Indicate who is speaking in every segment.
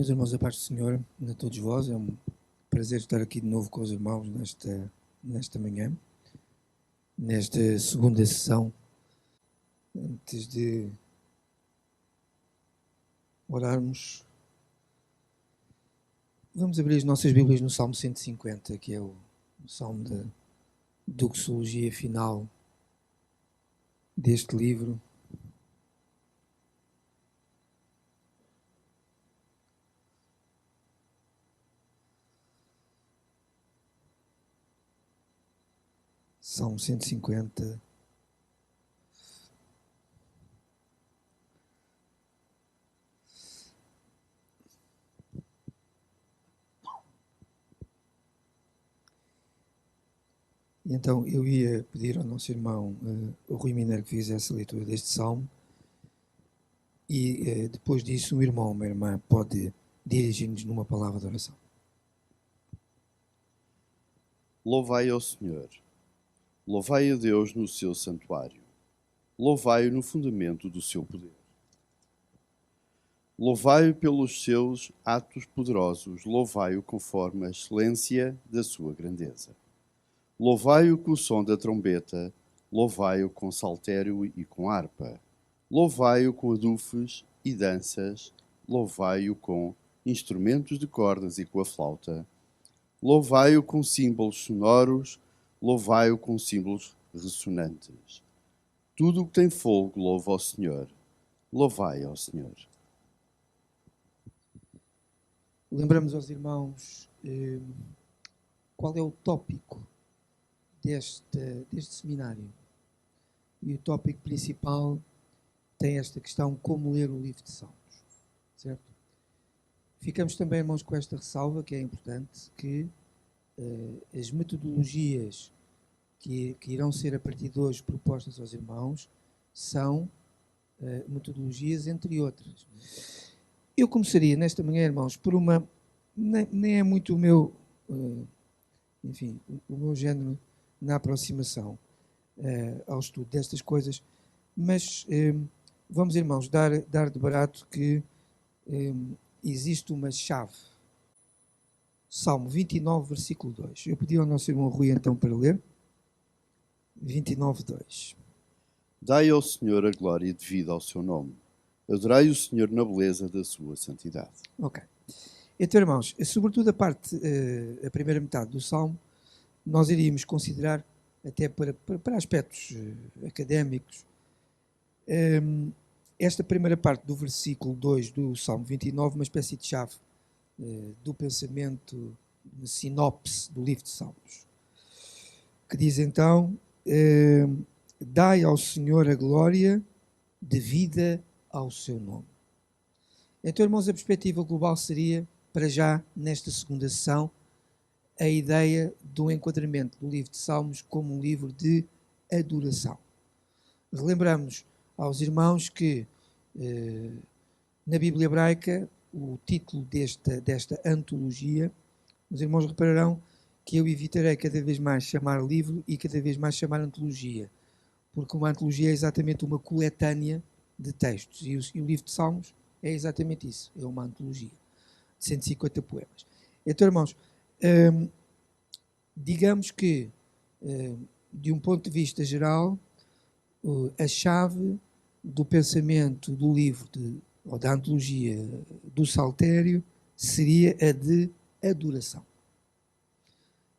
Speaker 1: Meus irmãos, a paz do Senhor a todos vós. É um prazer estar aqui de novo com os irmãos nesta manhã, nesta segunda sessão. Antes de orarmos, vamos abrir as nossas Bíblias no Salmo 150, que é o salmo da doxologia final deste livro. Salmo 150. E então eu ia pedir ao nosso irmão o Rui Mineiro que fizesse a leitura deste salmo e depois disso um irmão ou uma irmã pode dirigir-nos numa palavra de oração.
Speaker 2: Louvai ao Senhor. Louvai a Deus no seu santuário. Louvai-o no fundamento do seu poder. Louvai-o pelos seus atos poderosos. Louvai-o conforme a excelência da sua grandeza. Louvai-o com o som da trombeta. Louvai-o com saltério e com harpa. Louvai-o com adufes e danças. Louvai-o com instrumentos de cordas e com a flauta. Louvai-o com símbolos sonoros. Louvai-o com símbolos ressonantes. Tudo o que tem fogo louva ao Senhor. Louvai ao Senhor.
Speaker 1: Lembramos aos irmãos qual é o tópico deste seminário. E o tópico principal tem esta questão: como ler o livro de Salmos. Certo? Ficamos também, irmãos, com esta ressalva, que é importante, que as metodologias que irão ser a partir de hoje propostas aos irmãos são metodologias entre outras. Eu começaria nesta manhã, irmãos, por uma... Nem é muito o meu... o meu género na aproximação ao estudo destas coisas, mas vamos, irmãos, dar de barato que existe uma chave. Salmo 29, versículo 2. Eu pedi ao nosso irmão Rui então para ler. 29, 2.
Speaker 2: Dai ao Senhor a glória devida ao seu nome. Adorai o Senhor na beleza da sua santidade.
Speaker 1: Ok. Então, irmãos, sobretudo a primeira metade do Salmo, nós iríamos considerar, até para aspectos académicos, esta primeira parte do versículo 2 do Salmo 29, uma espécie de chave do pensamento, uma sinopse do livro de Salmos, que diz então: dai ao Senhor a glória devida ao seu nome. Então, irmãos, a perspectiva global seria, para já, nesta segunda sessão, a ideia do enquadramento do livro de Salmos como um livro de adoração. Relembramos aos irmãos que na Bíblia hebraica o título desta antologia, os irmãos repararão que eu evitarei cada vez mais chamar livro e cada vez mais chamar antologia, porque uma antologia é exatamente uma coletânea de textos, e o livro de Salmos é exatamente isso, é uma antologia de 150 poemas. Então, irmãos, digamos que, de um ponto de vista geral, a chave do pensamento do livro ou da antologia do Saltério seria a de adoração.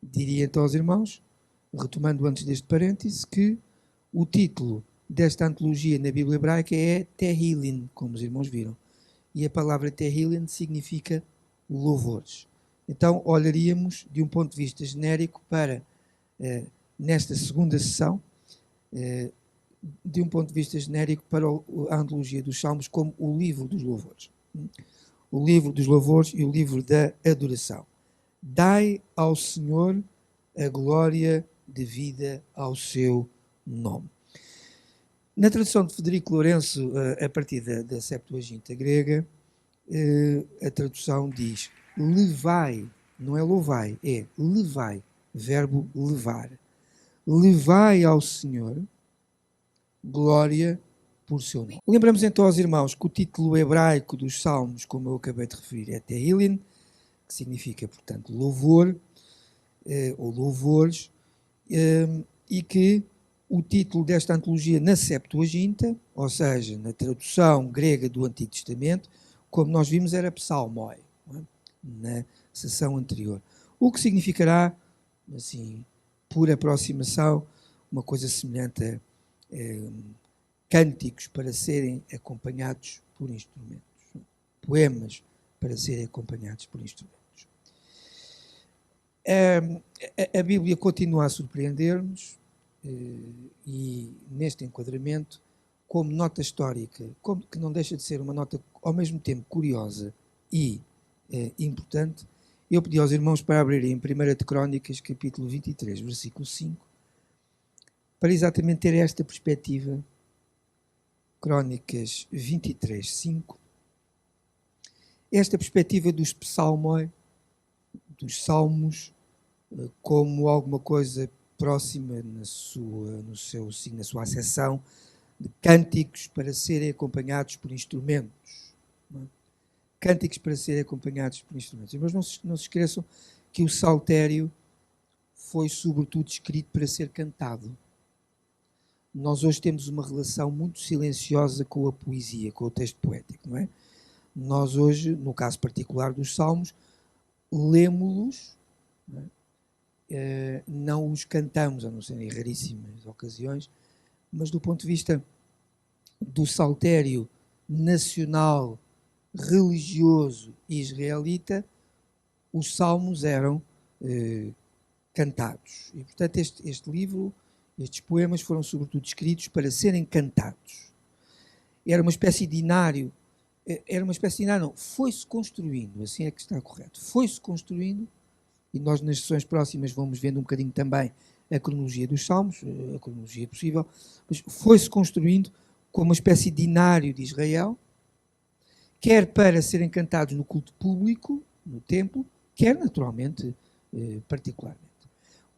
Speaker 1: Diria então aos irmãos, retomando antes deste parêntese, que o título desta antologia na Bíblia hebraica é Tehillim, como os irmãos viram. E a palavra Tehillim significa louvores. Então, olharíamos, de um ponto de vista genérico, para, nesta segunda sessão, de um ponto de vista genérico, para a antologia dos Salmos como o livro dos louvores. O livro dos louvores e o livro da adoração. Dai ao Senhor a glória devida ao seu nome. Na tradução de Frederico Lourenço, a partir da Septuaginta grega, a tradução diz: levai, não é louvai, é levai, verbo levar. Levai ao Senhor glória por seu nome. Lembramos então aos irmãos que o título hebraico dos Salmos, como eu acabei de referir, é Tehillim, que significa, portanto, louvor, ou louvores, e que o título desta antologia na Septuaginta, ou seja, na tradução grega do Antigo Testamento, como nós vimos, era Psalmoi, na sessão anterior. O que significará, assim, por aproximação, uma coisa semelhante a cânticos para serem acompanhados por instrumentos, poemas para serem acompanhados por instrumentos. A Bíblia continua a surpreender-nos e neste enquadramento, como nota histórica, que não deixa de ser uma nota ao mesmo tempo curiosa e importante, eu pedi aos irmãos para abrirem em 1 de Crónicas, capítulo 23, versículo 5, para exatamente ter esta perspectiva. Crónicas 23, 5. Esta perspectiva dos psalmoi, dos salmos, como alguma coisa próxima na sua acessão de cânticos para serem acompanhados por instrumentos. Não é? Cânticos para serem acompanhados por instrumentos. Mas não se esqueçam que o saltério foi sobretudo escrito para ser cantado. Nós hoje temos uma relação muito silenciosa com a poesia, com o texto poético, não é? Nós hoje, no caso particular dos Salmos, lemos-los, não os cantamos, a não ser em raríssimas ocasiões, mas do ponto de vista do saltério nacional, religioso israelita, os Salmos eram cantados. E, portanto, este livro, estes poemas foram sobretudo escritos para serem cantados. Era uma espécie de inário, não, foi-se construindo, assim é que está correto, foi-se construindo, e nós nas sessões próximas vamos vendo um bocadinho também a cronologia dos Salmos, a cronologia possível, mas foi-se construindo como uma espécie de inário de Israel, quer para serem cantados no culto público, no templo, quer naturalmente, particularmente.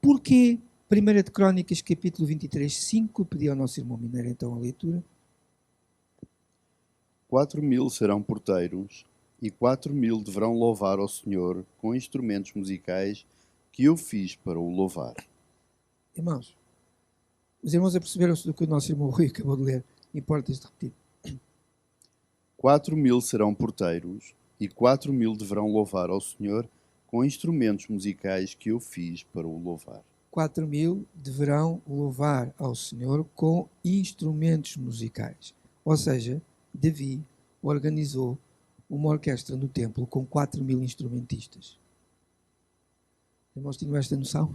Speaker 1: Porquê 1 de Crónicas, capítulo 23, 5, pedi ao nosso irmão Mineiro então a leitura.
Speaker 2: 4.000 serão porteiros, e 4.000 deverão louvar ao Senhor com instrumentos musicais que eu fiz para o louvar.
Speaker 1: Irmãos, os irmãos aperceberam-se do que o nosso irmão Rui acabou de ler. Importa-se de repetir.
Speaker 2: 4.000 serão porteiros, e 4.000 deverão louvar ao Senhor com instrumentos musicais que eu fiz para o louvar.
Speaker 1: 4.000 deverão louvar ao Senhor com instrumentos musicais. Ou seja, Davi organizou uma orquestra no templo com 4.000 instrumentistas. Os irmãos tinham esta noção?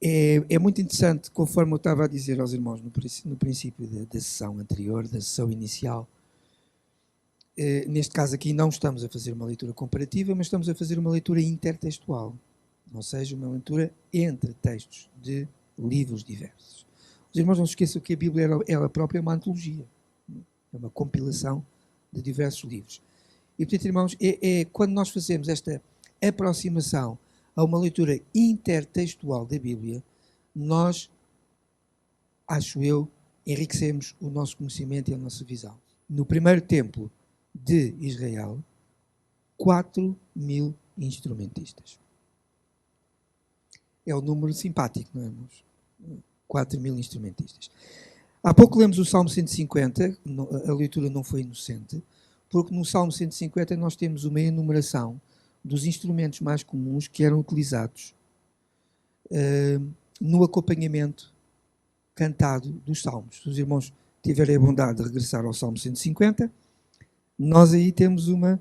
Speaker 1: É muito interessante, conforme eu estava a dizer aos irmãos no princípio da sessão anterior, da sessão inicial. Neste caso aqui não estamos a fazer uma leitura comparativa, mas estamos a fazer uma leitura intertextual, ou seja, uma leitura entre textos de livros diversos. Os irmãos não se esqueçam que a Bíblia ela própria é uma antologia, é uma compilação de diversos livros. E, portanto, irmãos, quando nós fazemos esta aproximação a uma leitura intertextual da Bíblia, nós, acho eu, enriquecemos o nosso conhecimento e a nossa visão. No primeiro templo de Israel, 4.000 instrumentistas. É um número simpático, não é, irmãos? 4.000 instrumentistas. Há pouco lemos o Salmo 150, a leitura não foi inocente, porque no Salmo 150 nós temos uma enumeração dos instrumentos mais comuns que eram utilizados no acompanhamento cantado dos Salmos. Se os irmãos tiverem a bondade de regressar ao Salmo 150, nós aí temos uma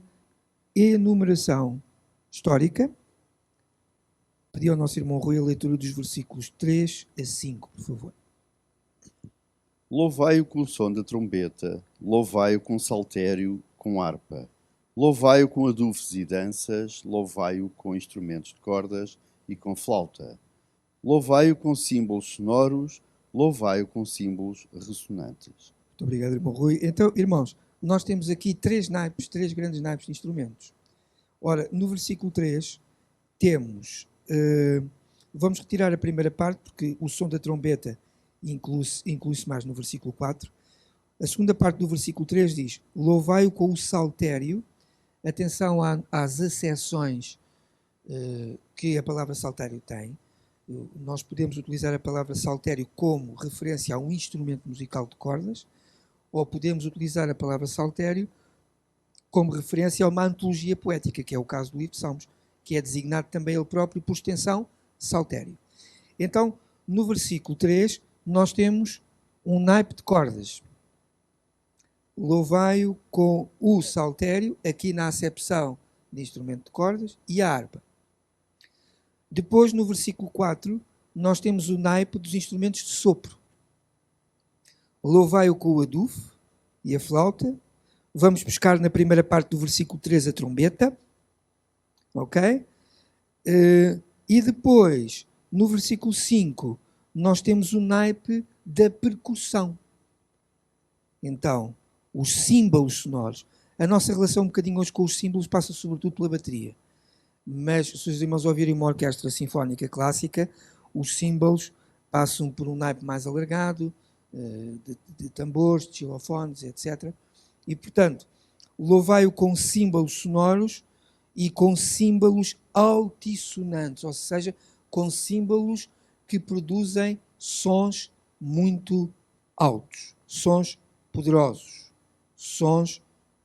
Speaker 1: enumeração histórica. Pedi ao nosso irmão Rui a leitura dos versículos 3 a 5, por favor.
Speaker 2: Louvai-o com o som da trombeta, louvai-o com saltério, com harpa. Louvai-o com adufes e danças, louvai-o com instrumentos de cordas e com flauta. Louvai-o com símbolos sonoros, louvai-o com símbolos ressonantes.
Speaker 1: Muito obrigado, irmão Rui. Então, irmãos, nós temos aqui três grandes naipes de instrumentos. Ora, no versículo 3 temos... vamos retirar a primeira parte, porque o som da trombeta inclui-se mais no versículo 4. A segunda parte do versículo 3 diz: louvai-o com o saltério. Atenção às acessões que a palavra saltério tem. Nós podemos utilizar a palavra saltério como referência a um instrumento musical de cordas, ou podemos utilizar a palavra saltério como referência a uma antologia poética, que é o caso do livro de Salmos, que é designado também ele próprio, por extensão, saltério. Então, no versículo 3, nós temos um naipe de cordas. Louvai-o com o saltério, aqui na acepção de instrumento de cordas, e a harpa. Depois, no versículo 4, nós temos o naipe dos instrumentos de sopro. Louvai-o com o adufo e a flauta. Vamos buscar na primeira parte do versículo 3 a trombeta. Ok? E depois, no versículo 5, nós temos o naipe da percussão. Então, os símbolos sonoros. A nossa relação um bocadinho hoje com os símbolos passa sobretudo pela bateria. Mas se os irmãos ouvirem uma orquestra sinfónica clássica, os símbolos passam por um naipe mais alargado, de tambores, de xilofones, etc. E, portanto, louvai-o com símbolos sonoros e com símbolos altissonantes, ou seja, com símbolos que produzem sons muito altos, sons poderosos, sons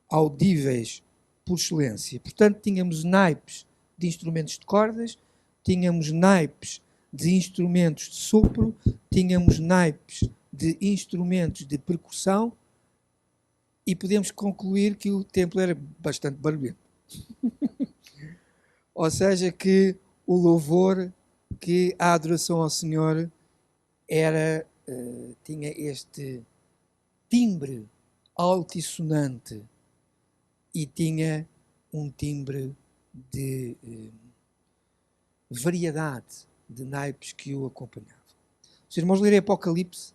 Speaker 1: audíveis por excelência. Portanto, tínhamos naipes de instrumentos de cordas, tínhamos naipes de instrumentos de sopro, tínhamos naipes de instrumentos de percussão e podemos concluir que o templo era bastante barulhento. Ou seja, que o louvor, que a adoração ao Senhor era, tinha este timbre altissonante e tinha um timbre de variedade de naipes que o acompanhavam. Os irmãos lerem Apocalipse,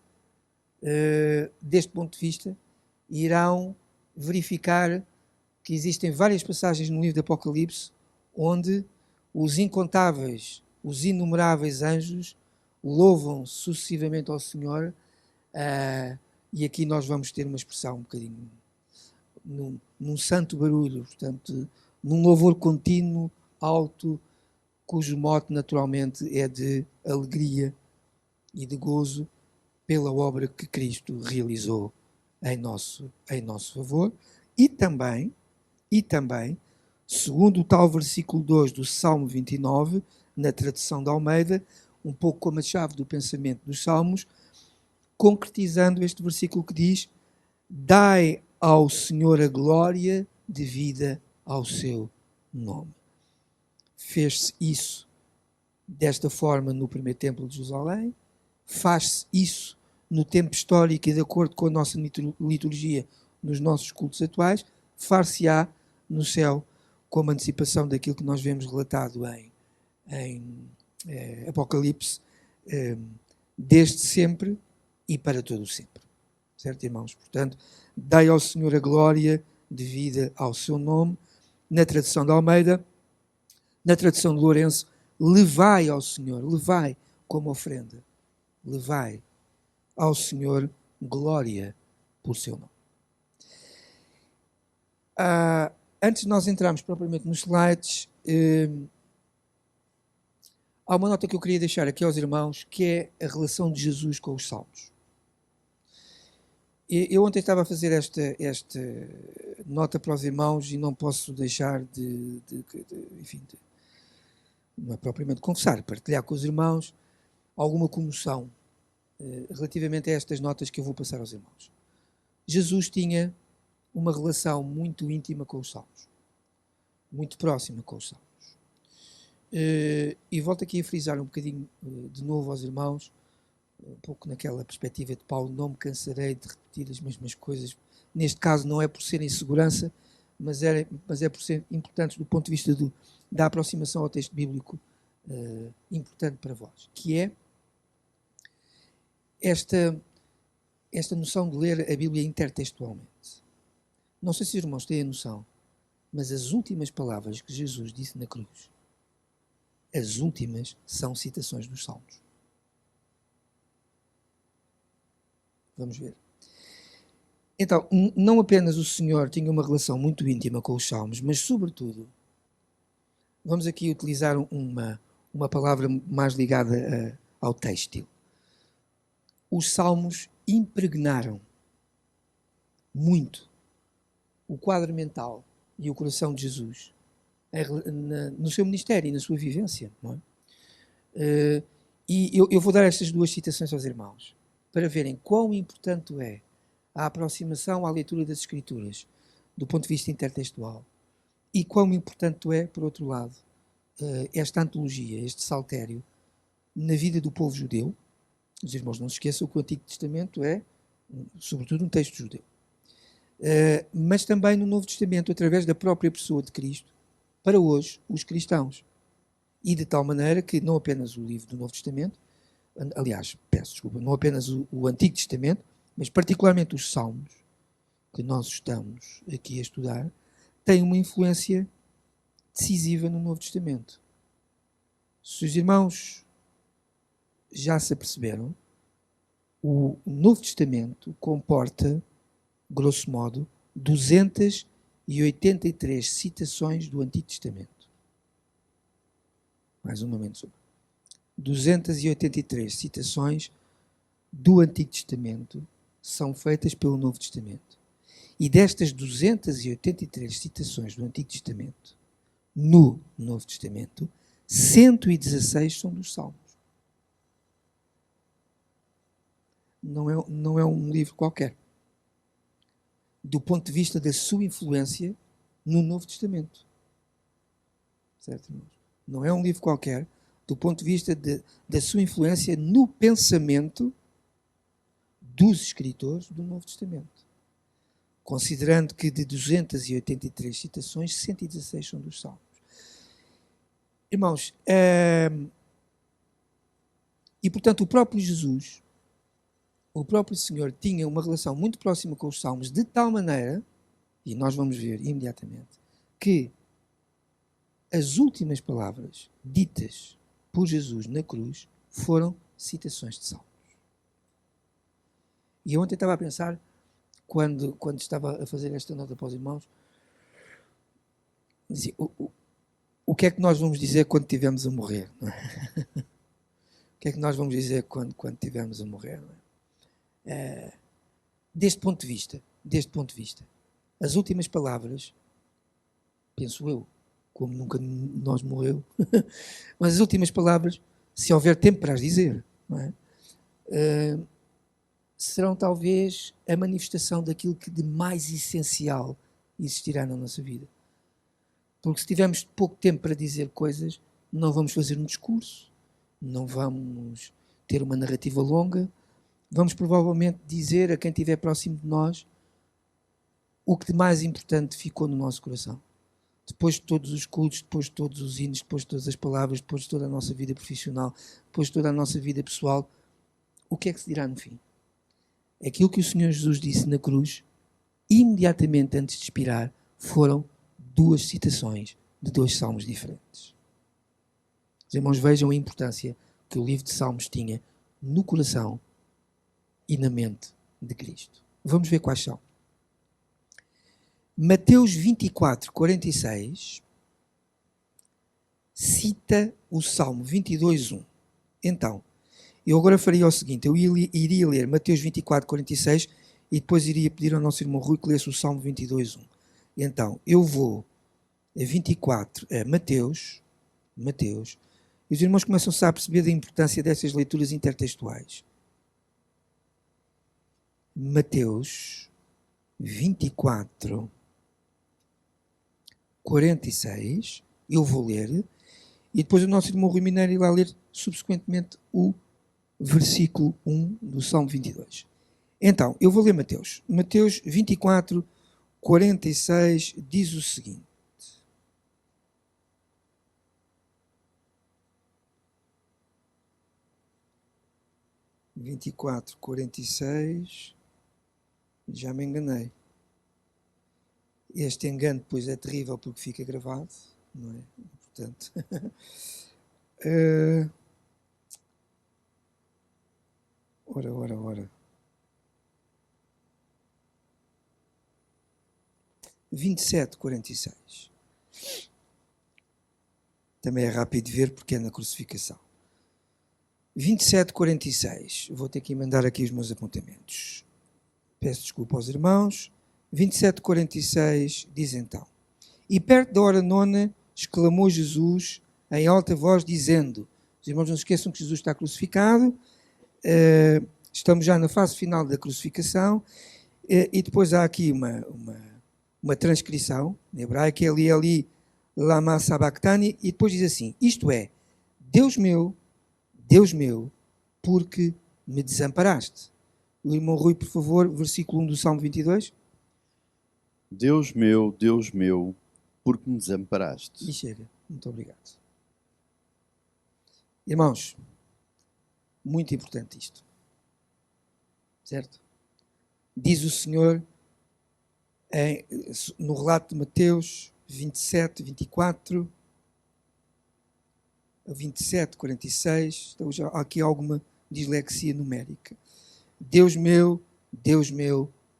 Speaker 1: deste ponto de vista, irão verificar que existem várias passagens no livro de Apocalipse onde os incontáveis, os inumeráveis anjos louvam sucessivamente ao Senhor, e aqui nós vamos ter uma expressão um bocadinho num santo barulho, portanto, num louvor contínuo, alto, cujo mote naturalmente é de alegria e de gozo pela obra que Cristo realizou em nosso favor. E também, segundo o tal versículo 2 do Salmo 29, na tradução de Almeida, um pouco como a chave do pensamento dos Salmos, concretizando este versículo que diz: dai ao Senhor a glória devida ao seu nome. Fez-se isso desta forma no primeiro templo de Jerusalém, faz-se isso no tempo histórico e de acordo com a nossa liturgia nos nossos cultos atuais, far-se-á no céu como antecipação daquilo que nós vemos relatado em Apocalipse, desde sempre e para todo o sempre. Certo, irmãos? Portanto, dai ao Senhor a glória devida ao seu nome. Na tradução de Almeida, na tradução de Lourenço, levai ao Senhor, levai como ofrenda, levai ao Senhor glória por seu nome. Antes de nós entrarmos propriamente nos slides, há uma nota que eu queria deixar aqui aos irmãos, que é a relação de Jesus com os salmos. Eu ontem estava a fazer esta nota para os irmãos e não posso deixar enfim, não é propriamente confessar, partilhar com os irmãos alguma comoção relativamente a estas notas que eu vou passar aos irmãos. Jesus tinha uma relação muito íntima com os salmos, muito próxima com os salmos. E volto aqui a frisar um bocadinho de novo aos irmãos, um pouco naquela perspectiva de Paulo: não me cansarei de repetir as mesmas coisas. Neste caso não é por ser insegurança, mas é por ser importantes do ponto de vista da aproximação ao texto bíblico, importante para vós, que é esta noção de ler a Bíblia intertextualmente. Não sei se os irmãos têm a noção, mas as últimas palavras que Jesus disse na cruz, as últimas são citações dos Salmos. Vamos ver. Então, não apenas o Senhor tinha uma relação muito íntima com os Salmos, mas, sobretudo, vamos aqui utilizar uma palavra mais ligada ao têxtil. Os Salmos impregnaram muito o quadro mental e o coração de Jesus no seu ministério e na sua vivência. Não é? E eu vou dar estas duas citações aos irmãos, para verem quão importante é a aproximação à leitura das Escrituras, do ponto de vista intertextual, e quão importante é, por outro lado, esta antologia, este saltério, na vida do povo judeu. Os irmãos não se esqueçam que o Antigo Testamento é, sobretudo, um texto judeu. Mas também no Novo Testamento, através da própria pessoa de Cristo, para hoje, os cristãos. E de tal maneira que não apenas o livro do Novo Testamento, aliás, peço desculpa, não apenas o Antigo Testamento, mas particularmente os Salmos, que nós estamos aqui a estudar, têm uma influência decisiva no Novo Testamento. Se os irmãos já se aperceberam, o Novo Testamento comporta, grosso modo, 283 citações do Antigo Testamento. Mais um momento sobre. 283 citações do Antigo Testamento são feitas pelo Novo Testamento. E destas 283 citações do Antigo Testamento, no Novo Testamento, 116 são dos Salmos. Não é um livro qualquer. Do ponto de vista da sua influência no Novo Testamento. Certo, irmãos? Não é um livro qualquer, do ponto de vista da sua influência no pensamento dos escritores do Novo Testamento. Considerando que de 283 citações, 116 são dos Salmos. Irmãos, e portanto o próprio Jesus, o próprio Senhor, tinha uma relação muito próxima com os Salmos, de tal maneira, e nós vamos ver imediatamente, que as últimas palavras ditas por Jesus na cruz foram citações de Salmos. E eu ontem estava a pensar, quando estava a fazer esta nota para os irmãos, dizia, o que é que nós vamos dizer quando estivermos a morrer? Não é? O que é que nós vamos dizer quando estivermos a morrer? Não é? Deste ponto de vista, as últimas palavras, penso eu, como nunca nós morreu, mas as últimas palavras, se houver tempo para as dizer, não é? Serão talvez a manifestação daquilo que de mais essencial existirá na nossa vida. Porque se tivermos pouco tempo para dizer coisas, não vamos fazer um discurso, não vamos ter uma narrativa longa, vamos provavelmente dizer a quem estiver próximo de nós o que de mais importante ficou no nosso coração. Depois de todos os cultos, depois de todos os hinos, depois de todas as palavras, depois de toda a nossa vida profissional, depois de toda a nossa vida pessoal, o que é que se dirá no fim? Aquilo que o Senhor Jesus disse na cruz, imediatamente antes de expirar, foram duas citações de dois salmos diferentes. Os irmãos, vejam a importância que o livro de Salmos tinha no coração e na mente de Cristo. Vamos ver quais são. Mateus 24, 46 cita o Salmo 22, 1. Então, eu agora faria o seguinte, eu iria ler Mateus 24, 46 e depois iria pedir ao nosso irmão Rui que lesse o Salmo 22, 1. Então, eu vou a 24, Mateus, e os irmãos começam-se a perceber da importância dessas leituras intertextuais. Mateus 24, 46, eu vou ler, e depois o nosso irmão Rui Mineiro irá ler subsequentemente o versículo 1 do Salmo 22. Então, eu vou ler Mateus. Mateus 24, 46 diz o seguinte. Vinte e quatro, 46, já me enganei. Este engano depois é terrível porque fica gravado, não é? Portanto, ora. 27, 46. Também é rápido de ver porque é na crucificação. 27, 46. Vou ter que emendar aqui os meus apontamentos. Peço desculpa aos irmãos. 27, 46 diz então: E perto da hora nona, exclamou Jesus em alta voz, dizendo... Os irmãos não se esqueçam que Jesus está crucificado. Estamos já na fase final da crucificação. E depois há aqui uma transcrição em hebraico, ali, lama sabachthani, e depois diz assim: isto é, Deus meu, porque me desamparaste. O irmão Rui, por favor, versículo 1 do Salmo 22.
Speaker 2: Deus meu, porque me desamparaste.
Speaker 1: E chega. Muito obrigado. Irmãos, muito importante isto. Certo? Diz o Senhor no relato de Mateus 27, 24, 27, 46, então já há aqui alguma dislexia numérica. Deus meu,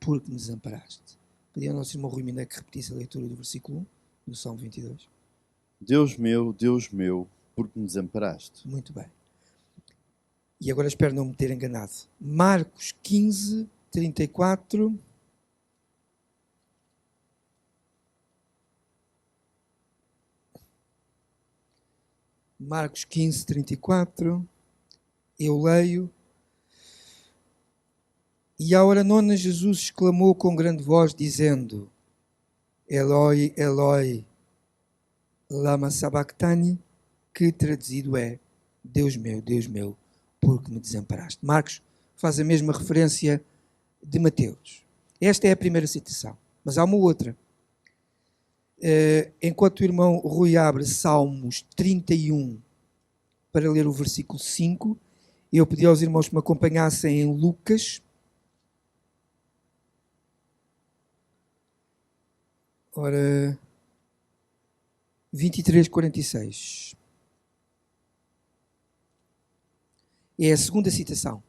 Speaker 1: porque me desamparaste. Pedi ao nosso irmão Rui Miné que repetisse a leitura do versículo 1 do Salmo 22.
Speaker 2: Deus meu, porque me desamparaste.
Speaker 1: Muito bem. E agora espero não me ter enganado. Marcos 15, 34. Marcos 15, 34. Eu leio. E à hora nona Jesus exclamou com grande voz, dizendo: Eloi, Eloi, lama sabachthani, que traduzido é: Deus meu, porque me desamparaste. Marcos faz a mesma referência de Mateus. Esta é a primeira citação, mas há uma outra. Enquanto o irmão Rui abre Salmos 31 para ler o versículo 5, eu pedi aos irmãos que me acompanhassem em Lucas. Ora, 23, 46. É a segunda citação.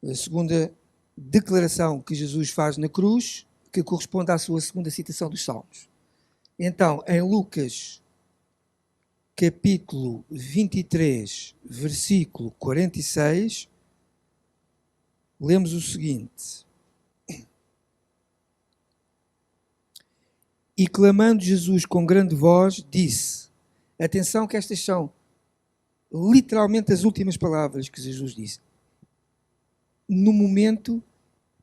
Speaker 1: A segunda declaração que Jesus faz na cruz, que corresponde à sua segunda citação dos Salmos. Então, em Lucas, capítulo 23, versículo 46, lemos o seguinte: E clamando Jesus com grande voz, disse... Atenção que estas são literalmente as últimas palavras que Jesus disse. No momento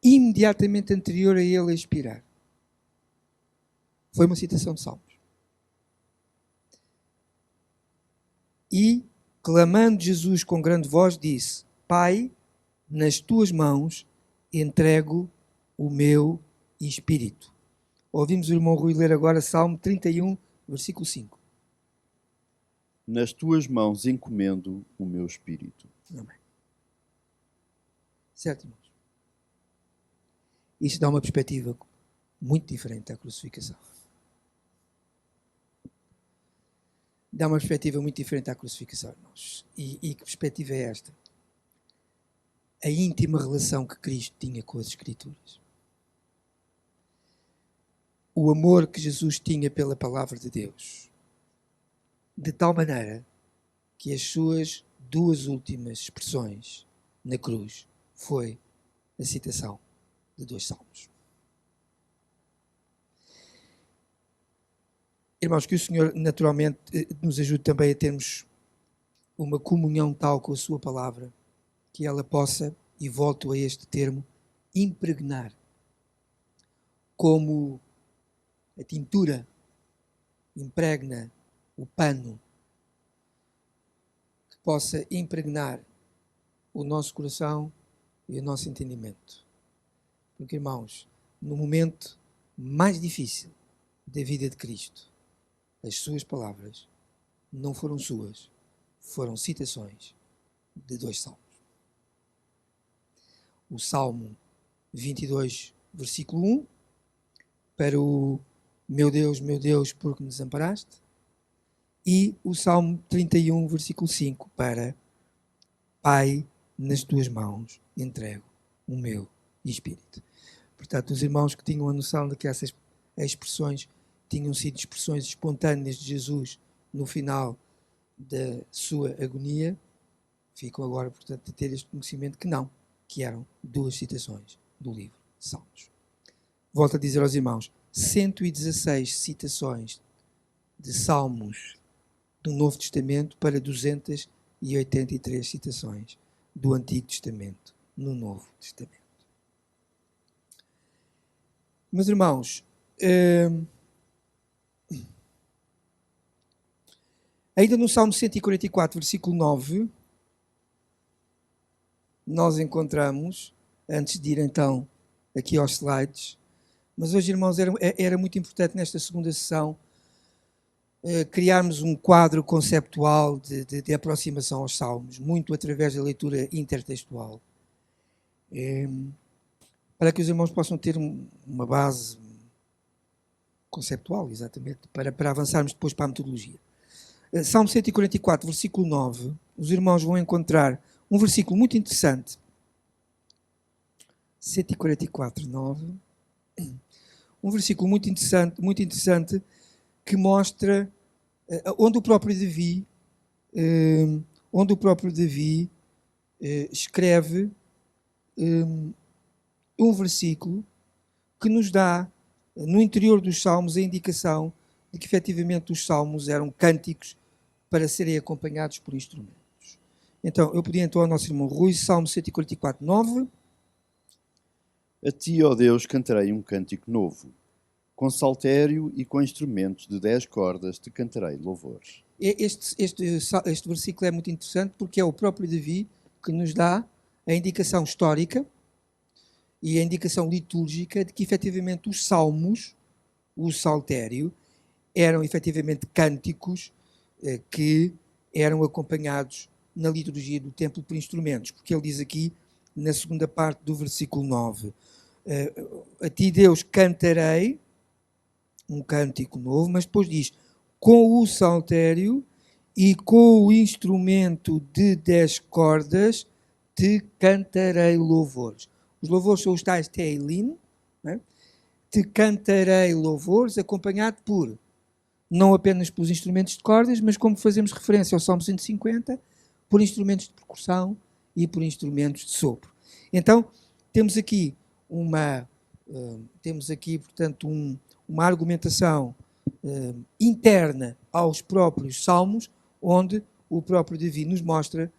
Speaker 1: imediatamente anterior a ele expirar. Foi uma citação de Salmos. E, clamando Jesus com grande voz, disse: Pai, nas tuas mãos entrego o meu espírito. Ouvimos o irmão Rui ler agora Salmo 31, versículo 5.
Speaker 2: Nas tuas mãos encomendo o meu espírito.
Speaker 1: Amém. Certo, irmãos? Isto dá uma perspectiva muito diferente da crucificação. Dá uma perspectiva muito diferente à crucificação, irmãos. E que perspectiva é esta? A íntima relação que Cristo tinha com as Escrituras. O amor que Jesus tinha pela palavra de Deus. De tal maneira que as suas duas últimas expressões na cruz foi a citação de 2 salmos. Irmãos, que o Senhor naturalmente nos ajude também a termos uma comunhão tal com a sua palavra, que ela possa, e volto a este termo, impregnar como a tintura impregna o pano, que possa impregnar o nosso coração e o nosso entendimento. Porque, irmãos, no momento mais difícil da vida de Cristo, as suas palavras não foram suas, foram citações de 2 salmos. O Salmo 22, versículo 1, para o meu Deus, porque me desamparaste, e o Salmo 31, versículo 5, para Pai, nas tuas mãos entrego o meu espírito. Portanto, os irmãos que tinham a noção de que essas expressões tinham sido expressões espontâneas de Jesus no final da sua agonia, ficam agora, portanto, a ter este conhecimento que não, que eram 2 citações do livro de Salmos. Volto a dizer aos irmãos, 116 citações de Salmos do Novo Testamento para 283 citações do Antigo Testamento no Novo Testamento. Meus irmãos, ainda no Salmo 144, versículo 9, nós encontramos, antes de ir então aqui aos slides, mas hoje, irmãos, era muito importante nesta segunda sessão criarmos um quadro conceptual de aproximação aos Salmos, muito através da leitura intertextual, para que os irmãos possam ter uma base conceptual, exatamente, para avançarmos depois para a metodologia. Salmo 144, versículo 9, os irmãos vão encontrar um versículo muito interessante. 144, 9. Um versículo muito interessante que mostra onde o próprio Davi escreve um versículo que nos dá, no interior dos Salmos, a indicação de que, efetivamente, os Salmos eram cânticos para serem acompanhados por instrumentos. Então, eu pedi então ao nosso irmão Rui, Salmo 144, 9.
Speaker 2: A ti, ó Deus, cantarei um cântico novo. Com saltério e com instrumentos de 10 cordas te cantarei louvores.
Speaker 1: Este versículo é muito interessante porque é o próprio Davi que nos dá a indicação histórica e a indicação litúrgica de que, efetivamente, os salmos, o saltério, eram, efetivamente, cânticos que eram acompanhados na liturgia do templo por instrumentos, porque ele diz aqui, na segunda parte do versículo 9, a ti, Deus, cantarei um cântico novo, mas depois diz, com o saltério e com o instrumento de 10 cordas te cantarei louvores. Os louvores são os tais teilin, né? Te cantarei louvores, acompanhado por, não apenas pelos instrumentos de cordas, mas como fazemos referência ao Salmo 150, por instrumentos de percussão e por instrumentos de sopro. Então, temos aqui, portanto, uma argumentação interna aos próprios Salmos, onde o próprio Davi nos mostra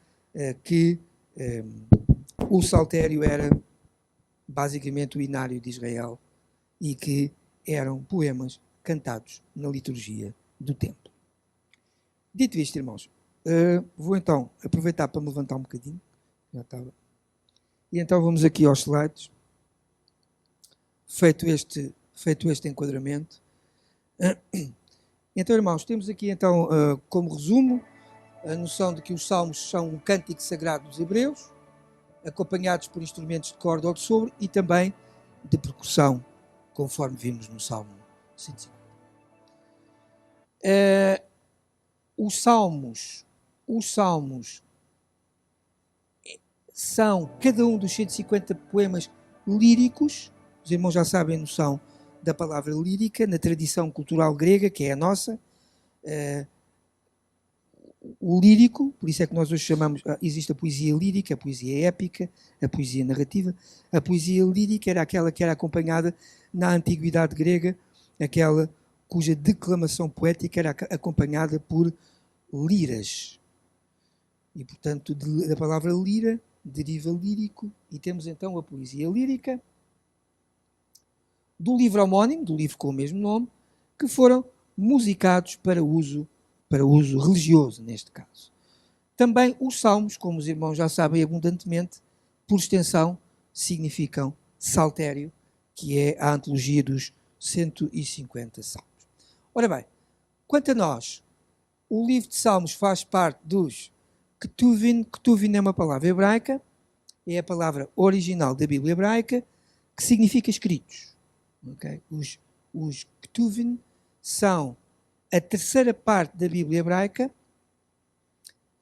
Speaker 1: que o saltério era basicamente o inário de Israel e que eram poemas cantados na liturgia do templo. Dito isto, irmãos, vou então aproveitar para me levantar um bocadinho. Já estava. E então vamos aqui aos slides. Feito este enquadramento. Então, irmãos, temos aqui então como resumo a noção de que os salmos são um cântico sagrado dos hebreus, acompanhados por instrumentos de corda ou de sopro e também de percussão, conforme vimos no Salmo 150. Os salmos são cada um dos 150 poemas líricos. Os irmãos já sabem a noção da palavra lírica na tradição cultural grega, que é a nossa. O lírico, por isso é que nós hoje chamamos, existe a poesia lírica, a poesia épica, a poesia narrativa. A poesia lírica era aquela que era acompanhada na antiguidade grega, aquela cuja declamação poética era acompanhada por liras. E, portanto, da palavra lira deriva lírico, e temos então a poesia lírica, do livro homónimo, do livro com o mesmo nome, que foram musicados para uso religioso, neste caso. Também os salmos, como os irmãos já sabem abundantemente, por extensão, significam saltério, que é a antologia dos 150 salmos. Ora bem, quanto a nós, o livro de Salmos faz parte dos Ketuvim. Ketuvim é uma palavra hebraica, é a palavra original da Bíblia hebraica, que significa escritos. Okay? Os Ketuvim são a terceira parte da Bíblia hebraica,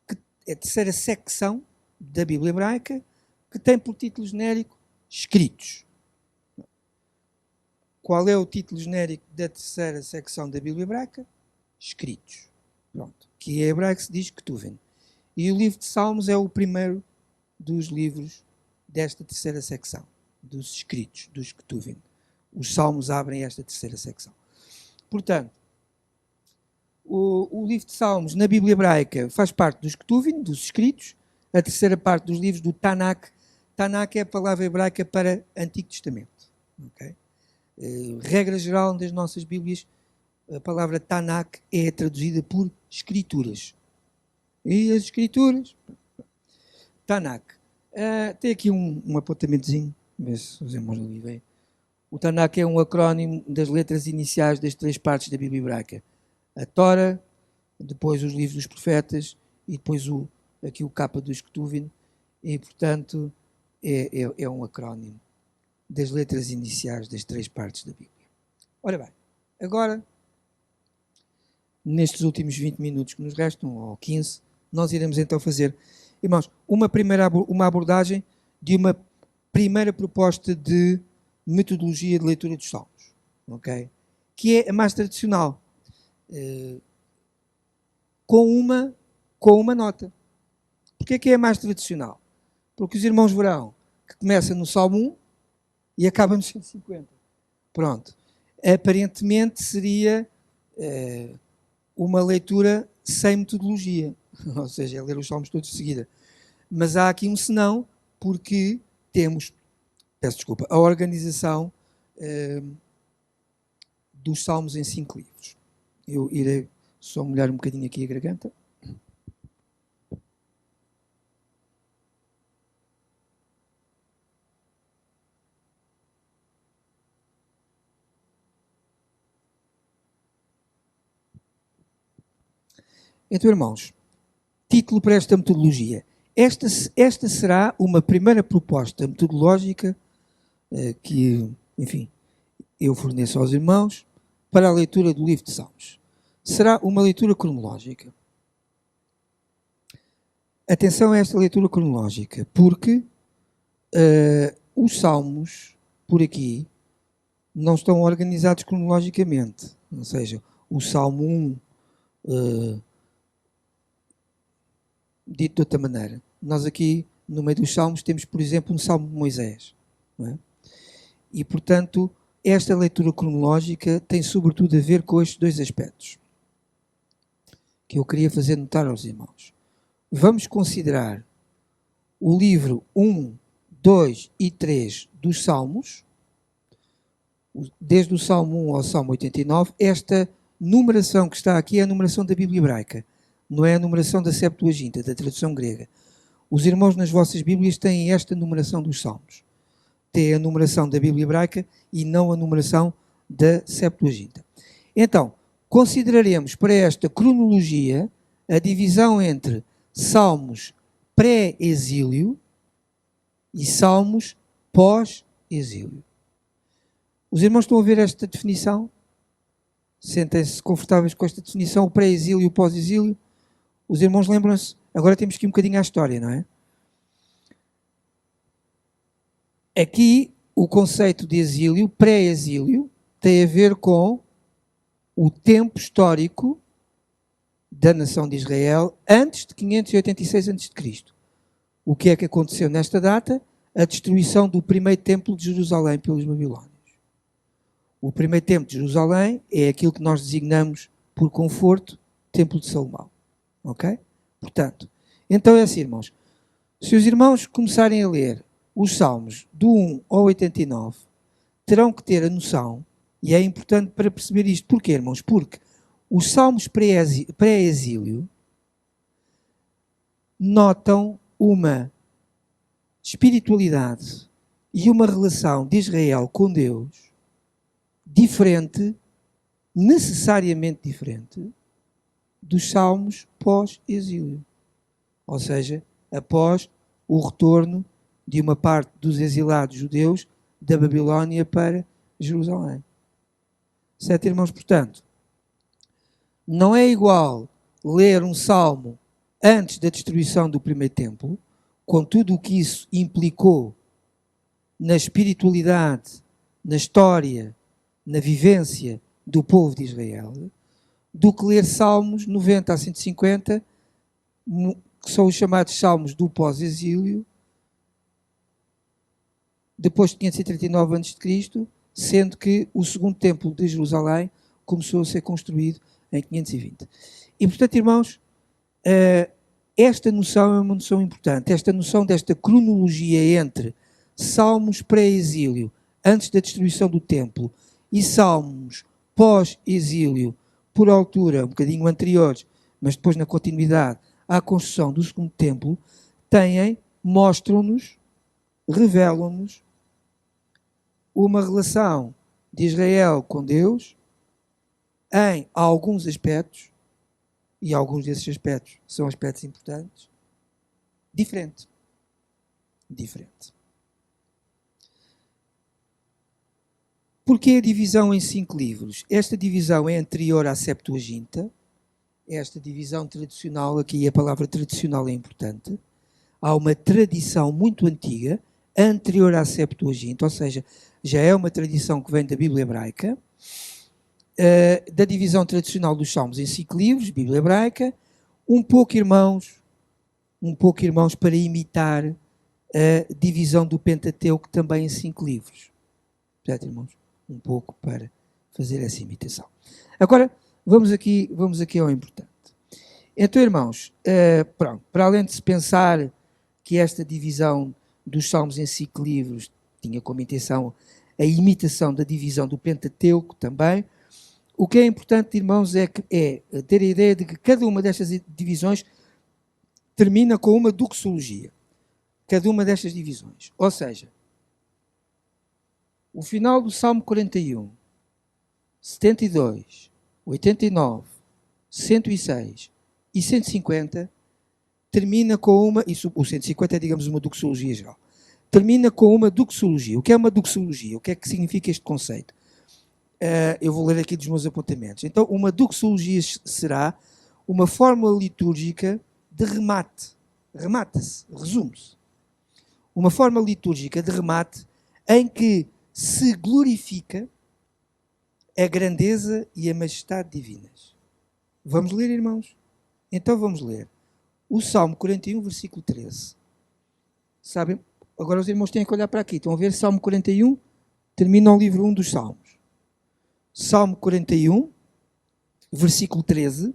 Speaker 1: a terceira secção da Bíblia hebraica, que tem por título genérico Escritos. Qual é o título genérico da terceira secção da Bíblia Hebraica? Escritos. Pronto. Que em hebraico se diz Ketuvim. E o livro de Salmos é o primeiro dos livros desta terceira secção, dos escritos, dos Ketuvim. Os Salmos abrem esta terceira secção. Portanto, o livro de Salmos na Bíblia Hebraica faz parte dos Ketuvim, dos escritos, a terceira parte dos livros do Tanakh. Tanakh é a palavra hebraica para Antigo Testamento. Okay? Regra geral das nossas Bíblias, a palavra Tanakh é traduzida por Escrituras. E as Escrituras? Tanakh. Tem aqui um apontamentozinho, ver se os irmãos ali veem. O Tanakh é um acrónimo das letras iniciais das três partes da Bíblia Hebraica. A Tora, depois os livros dos profetas e depois aqui o capa dos Ketuvim. E, portanto, é um acrónimo das letras iniciais das três partes da Bíblia. Ora bem, agora, nestes últimos 20 minutos que nos restam, ou 15, nós iremos então fazer, irmãos, uma abordagem de uma primeira proposta de metodologia de leitura dos Salmos, ok? Que é a mais tradicional, com uma nota. Porquê que é a mais tradicional? Porque os irmãos verão que começa no Salmo 1 e acaba no 150. Pronto. Aparentemente seria uma leitura sem metodologia, ou seja, é ler os Salmos todos de seguida. Mas há aqui um senão, porque temos, a organização dos Salmos em 5 livros. Eu irei só molhar um bocadinho aqui a garganta. Então, irmãos, título para esta metodologia. Esta será uma primeira proposta metodológica que, enfim, eu forneço aos irmãos para a leitura do livro de Salmos. Será uma leitura cronológica. Atenção a esta leitura cronológica, porque os Salmos, por aqui, não estão organizados cronologicamente. Ou seja, o Salmo 1... dito de outra maneira. Nós aqui, no meio dos Salmos, temos, por exemplo, um Salmo de Moisés. Não é? E, portanto, esta leitura cronológica tem sobretudo a ver com estes dois aspectos que eu queria fazer notar aos irmãos. Vamos considerar o livro 1, 2 e 3 dos Salmos, desde o Salmo 1 ao Salmo 89. Esta numeração que está aqui é a numeração da Bíblia Hebraica. Não é a numeração da Septuaginta, da tradução grega. Os irmãos nas vossas Bíblias têm esta numeração dos Salmos. Têm a numeração da Bíblia Hebraica e não a numeração da Septuaginta. Então, consideraremos para esta cronologia a divisão entre Salmos pré-exílio e Salmos pós-exílio. Os irmãos estão a ver esta definição? Sentem-se confortáveis com esta definição, o pré-exílio e o pós-exílio? Os irmãos lembram-se, agora temos que ir um bocadinho à história, não é? Aqui, o conceito de exílio, pré-exílio, tem a ver com o tempo histórico da nação de Israel antes de 586 a.C. O que é que aconteceu nesta data? A destruição do primeiro templo de Jerusalém pelos babilónios. O primeiro templo de Jerusalém é aquilo que nós designamos por conforto, Templo de Salomão. Ok? Portanto, então é assim, irmãos. Se os irmãos começarem a ler os Salmos do 1 ao 89, terão que ter a noção, e é importante para perceber isto. Porquê, irmãos? Porque os Salmos pré-exílio notam uma espiritualidade e uma relação de Israel com Deus diferente, necessariamente diferente, dos Salmos pós-exílio. Ou seja, após o retorno de uma parte dos exilados judeus da Babilónia para Jerusalém. Certo, irmãos? Portanto, não é igual ler um salmo antes da destruição do primeiro templo, com tudo o que isso implicou na espiritualidade, na história na vivência do povo de Israel, do que ler Salmos 90 a 150, que são os chamados Salmos do pós-exílio, depois de 539 a.C., sendo que o segundo templo de Jerusalém começou a ser construído em 520. E, portanto, irmãos, esta noção é uma noção importante, esta noção desta cronologia entre Salmos pré-exílio, antes da destruição do templo, e Salmos pós-exílio, por altura um bocadinho anteriores, mas depois na continuidade à construção do segundo templo, mostram-nos, revelam-nos uma relação de Israel com Deus em alguns aspectos, e alguns desses aspectos são aspectos importantes, diferente. Porquê a divisão em 5 livros? Esta divisão é anterior à Septuaginta, esta divisão tradicional, aqui a palavra tradicional é importante, há uma tradição muito antiga, anterior à Septuaginta, ou seja, já é uma tradição que vem da Bíblia Hebraica, da divisão tradicional dos Salmos em 5 livros, Bíblia Hebraica, um pouco, irmãos, para imitar a divisão do Pentateuco também em 5 livros. Certo, irmãos? Um pouco para fazer essa imitação. Agora, vamos aqui ao importante. Então, irmãos, pronto, para além de se pensar que esta divisão dos Salmos em 5 livros tinha como intenção a imitação da divisão do Pentateuco também, o que é importante, irmãos, é ter a ideia de que cada uma destas divisões termina com uma doxologia. Cada uma destas divisões. Ou seja, o final do Salmo 41, 72, 89, 106 e 150 termina com uma, o 150 é, digamos, uma doxologia geral, termina com uma doxologia. O que é uma doxologia? O que é que significa este conceito? Eu vou ler aqui dos meus apontamentos. Então, uma doxologia será uma fórmula litúrgica de remate. Remata-se, resume-se. Uma forma litúrgica de remate em que se glorifica a grandeza e a majestade divinas. Vamos ler, irmãos? Então vamos ler. O Salmo 41, versículo 13. Sabem? Agora os irmãos têm que olhar para aqui. Estão a ver Salmo 41? Termina o livro 1 dos Salmos. Salmo 41, versículo 13.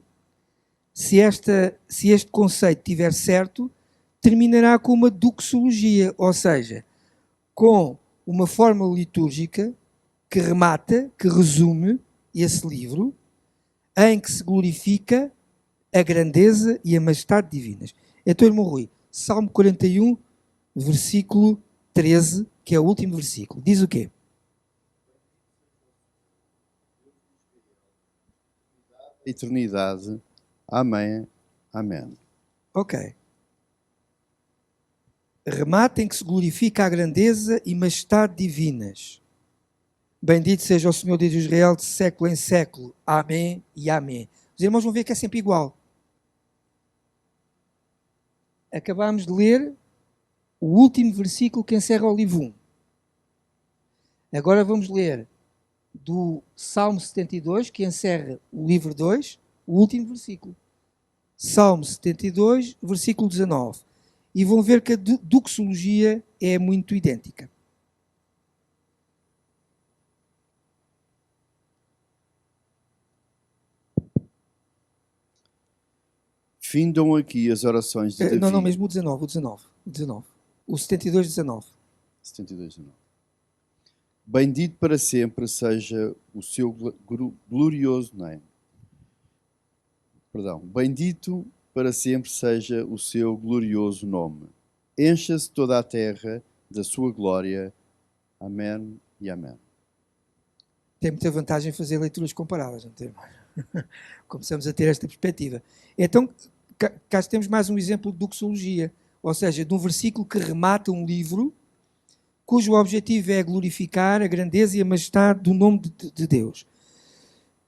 Speaker 1: Se este conceito estiver certo, terminará com uma doxologia, ou seja, com uma fórmula litúrgica que remata, que resume esse livro, em que se glorifica a grandeza e a majestade divinas. Então, irmão Rui, Salmo 41, versículo 13, que é o último versículo, diz o quê?
Speaker 2: Eternidade. Amém. Amém.
Speaker 1: Ok. Remata em que se glorifica a grandeza e majestade divinas. Bendito seja o Senhor Deus de Israel de século em século. Amém e amém. Os irmãos vão ver que é sempre igual. Acabámos de ler o último versículo que encerra o livro 1. Agora vamos ler do Salmo 72, que encerra o livro 2, o último versículo. Salmo 72, versículo 19. E vão ver que a doxologia é muito idêntica.
Speaker 2: Findam aqui as orações de Davi.
Speaker 1: Não, mesmo o 19. O 72, 19.
Speaker 2: 72, 19. Bendito para sempre seja o seu glorioso nome. Perdão. Bendito para sempre seja o seu glorioso nome. Encha-se toda a terra da sua glória. Amém e amém.
Speaker 1: Tem muita vantagem fazer leituras comparadas, não tem? Começamos a ter esta perspectiva. Então, cá temos mais um exemplo de doxologia, ou seja, de um versículo que remata um livro cujo objetivo é glorificar a grandeza e a majestade do nome de Deus.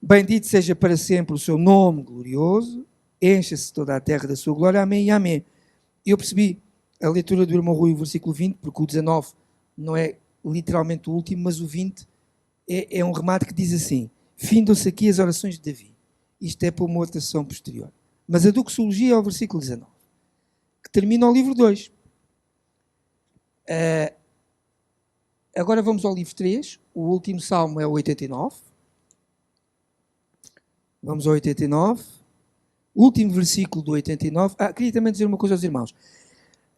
Speaker 1: Bendito seja para sempre o seu nome glorioso, encha-se toda a terra da sua glória, amém e amém. Eu percebi a leitura do irmão Rui, o versículo 20, porque o 19 não é literalmente o último, mas o 20 é um remate que diz assim: findam-se aqui as orações de Davi. Isto é para uma outra sessão posterior. Mas a doxologia é o versículo 19, que termina o livro 2. Agora vamos ao livro 3. O último salmo é o 89. Vamos ao 89. Último versículo do 89. Queria também dizer uma coisa aos irmãos.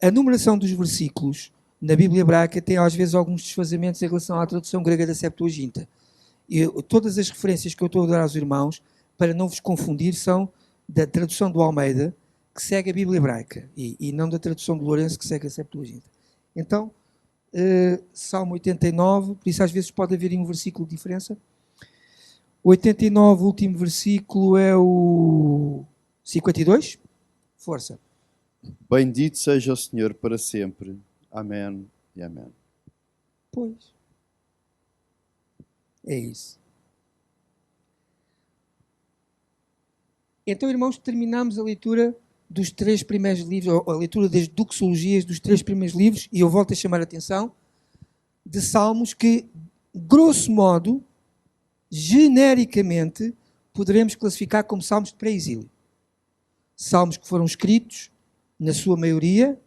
Speaker 1: A numeração dos versículos na Bíblia hebraica tem às vezes alguns desfazamentos em relação à tradução grega da Septuaginta. Todas as referências que eu estou a dar aos irmãos, para não vos confundir, são da tradução do Almeida, que segue a Bíblia hebraica, e não da tradução do Lourenço, que segue a Septuaginta. Então, Salmo 89, por isso às vezes pode haver um versículo de diferença. 89, o último versículo é o 52. Força.
Speaker 2: Bendito seja o Senhor para sempre. Amém e amém.
Speaker 1: Pois. É isso. Então, irmãos, terminamos a leitura dos 3 primeiros livros, a leitura das doxologias dos 3 primeiros livros, e eu volto a chamar a atenção, de salmos que, grosso modo, genericamente, poderemos classificar como salmos de pré-exílio. Salmos que foram escritos, na sua maioria,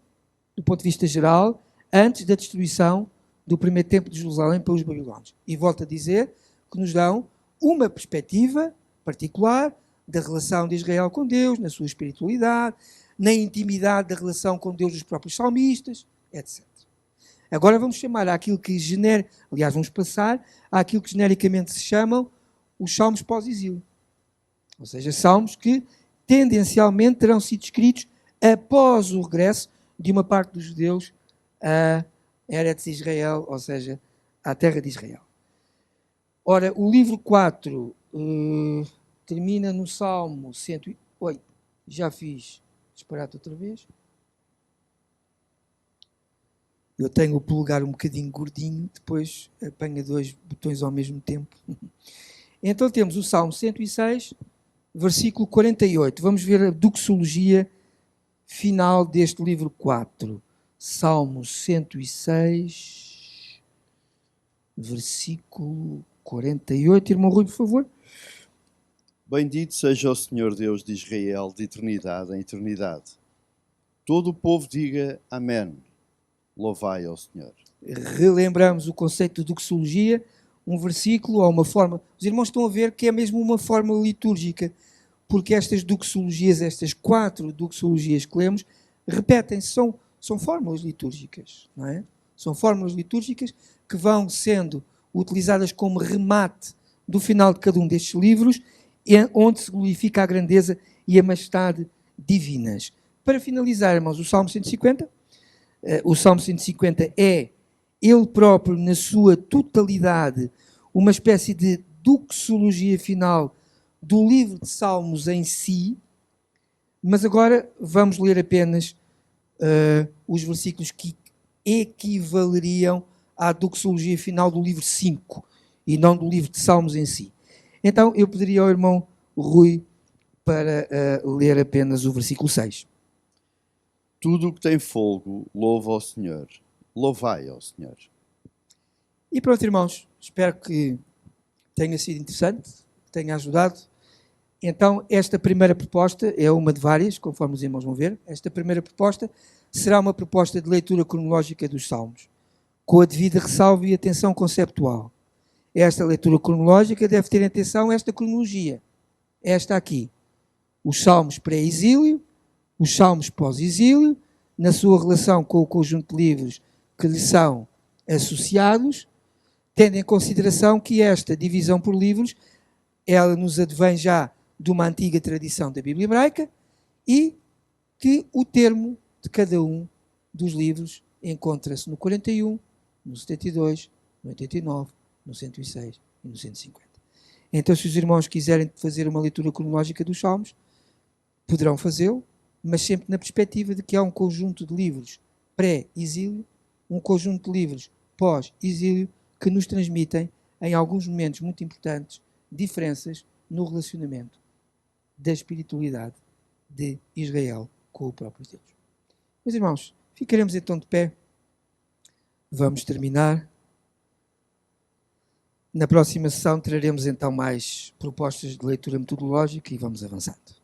Speaker 1: do ponto de vista geral, antes da destruição do primeiro templo de Jerusalém pelos babilônios. E volto a dizer que nos dão uma perspectiva particular da relação de Israel com Deus, na sua espiritualidade, na intimidade da relação com Deus dos próprios salmistas, etc. Agora vamos chamar àquilo que vamos passar àquilo que genericamente se chamam os salmos pós-exílio. Ou seja, salmos que tendencialmente terão sido escritos após o regresso de uma parte dos judeus a Eretz Israel, ou seja, à terra de Israel. Ora, o livro 4 termina no Salmo 100. Oi, já fiz disparate outra vez. Eu tenho o polegar um bocadinho gordinho, depois apanha 2 botões ao mesmo tempo. Então temos o Salmo 106, versículo 48. Vamos ver a doxologia final deste livro 4. Salmo 106, versículo 48. Irmão Rui, por favor.
Speaker 2: Bendito seja o Senhor Deus de Israel, de eternidade em eternidade. Todo o povo diga amém. Louvai ao Senhor.
Speaker 1: Relembramos o conceito de doxologia, um versículo ou uma forma. Os irmãos estão a ver que é mesmo uma forma litúrgica, porque estas doxologias, estas 4 doxologias que lemos, repetem-se, são fórmulas litúrgicas, não é? São fórmulas litúrgicas que vão sendo utilizadas como remate do final de cada um destes livros, onde se glorifica a grandeza e a majestade divinas. Para finalizar, irmãos, o Salmo 150. O Salmo 150 é, ele próprio, na sua totalidade, uma espécie de doxologia final do livro de Salmos em si, mas agora vamos ler apenas os versículos que equivaleriam à doxologia final do livro 5 e não do livro de Salmos em si. Então eu pediria ao irmão Rui para ler apenas o versículo 6.
Speaker 2: Tudo o que tem fogo, louva ao Senhor. Louvai ao Senhor.
Speaker 1: E pronto, irmãos, espero que tenha sido interessante, que tenha ajudado. Então, esta primeira proposta é uma de várias, conforme os irmãos vão ver. Esta primeira proposta será uma proposta de leitura cronológica dos Salmos, com a devida ressalva e atenção conceptual. Esta leitura cronológica deve ter em atenção esta cronologia, esta aqui. Os Salmos pré-exílio, os Salmos pós-exílio, na sua relação com o conjunto de livros que lhe são associados, tendo em consideração que esta divisão por livros, ela nos advém já de uma antiga tradição da Bíblia hebraica e que o termo de cada um dos livros encontra-se no 41, no 72, no 89, no 106 e no 150. Então, se os irmãos quiserem fazer uma leitura cronológica dos Salmos, poderão fazê-lo, mas sempre na perspectiva de que há um conjunto de livros pré-exílio, um conjunto de livros pós-exílio, que nos transmitem, em alguns momentos muito importantes, diferenças no relacionamento da espiritualidade de Israel com o próprio Deus. Meus irmãos, ficaremos então de pé. Vamos terminar Na próxima sessão traremos então mais propostas de leitura metodológica e vamos avançando.